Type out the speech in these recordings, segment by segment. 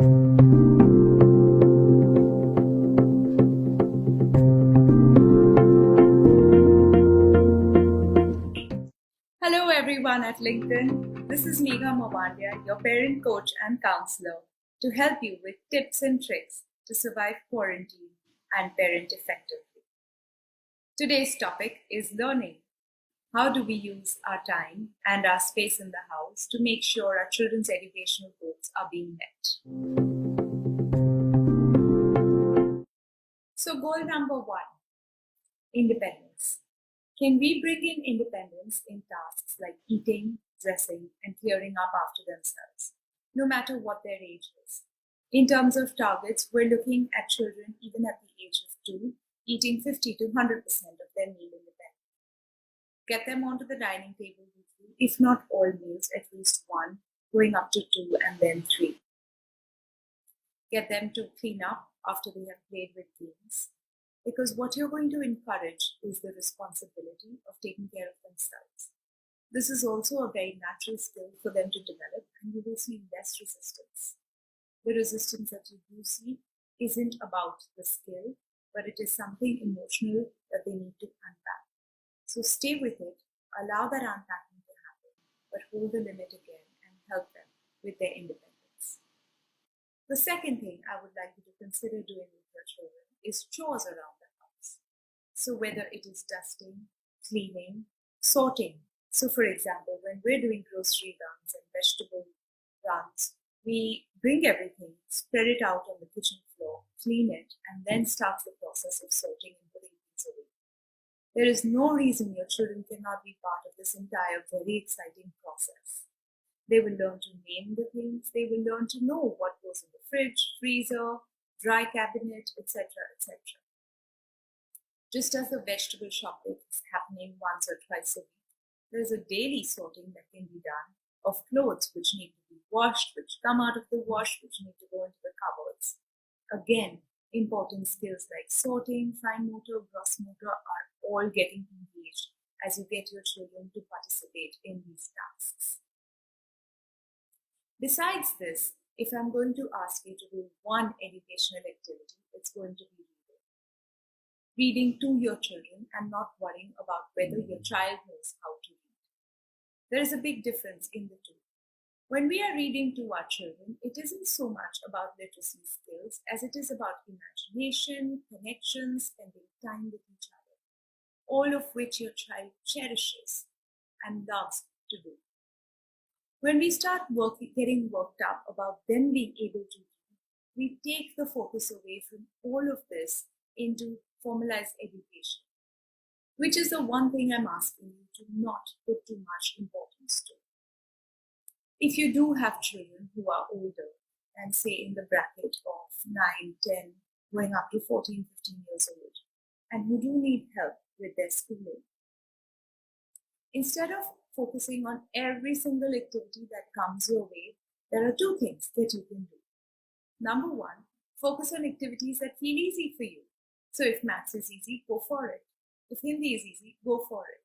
Hello everyone at LinkedIn. This is Megha Mawandia, your parent coach and counselor, to help you with tips and tricks to survive quarantine and parent effectively. Today's topic is learning. How do we use our time and our space in the house to make sure our children's educational goals are being met? So goal number 1, independence. Can we bring in independence in tasks like eating, dressing, and clearing up after themselves, no matter what their age is? In terms of targets, we're looking at children even at the age of 2, eating 50 to 100% of their meal independently. Get them onto the dining table weekly, if not all meals, at least 1, going up to 2 and then 3. Get them to clean up after they have played with games. Because what you're going to encourage is the responsibility of taking care of themselves. This is also a very natural skill for them to develop, and you will see less resistance. The resistance that you do see isn't about the skill, but it is something emotional that they need to unpack. So stay with it, allow that unpacking to happen, but hold the limit again and help them with their independence. The second thing I would like you to consider doing with your children is chores around the house. So whether it is dusting, cleaning, sorting. So for example, when we're doing grocery runs and vegetable runs, we bring everything, spread it out on the kitchen floor, clean it, and then start the process of sorting and putting things away. There is no reason your children cannot be part of this entire very exciting process. They will learn to name the things, they will learn to know what goes in the fridge, freezer, dry cabinet, etc., etc. Just as the vegetable shopping is happening once or twice a week, there is a daily sorting that can be done of clothes which need to be washed, which come out of the wash, which need to go into the cupboards. Again, important skills like sorting, fine motor, gross motor are all getting engaged as you get your children to participate in these tasks. Besides this, if I'm going to ask you to do one educational activity, it's going to be reading. Reading to your children and not worrying about whether your child knows how to read. There is a big difference in the two. When we are reading to our children, it isn't so much about literacy skills as it is about imagination, connections, spending time with each other, all of which your child cherishes and loves to do. When we start getting worked up about them being able to read, we take the focus away from all of this into formalized education, which is the one thing I'm asking you to not put too much importance to. If you do have children who are older, and say in the bracket of 9, 10, going up to 14, 15 years old, and who do need help with their schooling, instead of focusing on every single activity that comes your way, there are 2 things that you can do. Number 1, focus on activities that feel easy for you. So if maths is easy, go for it. If Hindi is easy, go for it.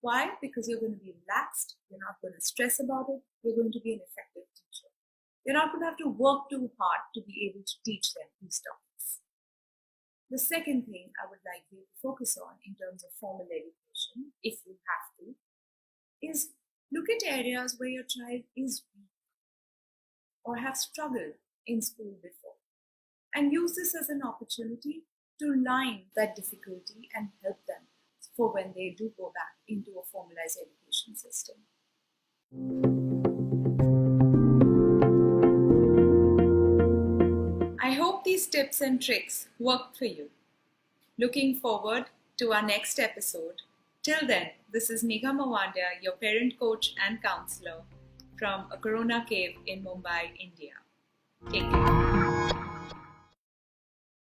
Why? Because you're going to be relaxed, you're not going to stress about it, you're going to be an effective teacher. You're not going to have to work too hard to be able to teach them these topics. The second thing I would like you to focus on in terms of formal education, if you have to, is look at areas where your child is weak or have struggled in school before, and use this as an opportunity to line that difficulty and help them for when they do go back into a formalized education system. I hope these tips and tricks worked for you. Looking forward to our next episode. Till then, this is Megha Mawandia, your parent coach and counselor from a Corona cave in Mumbai, India. Take care.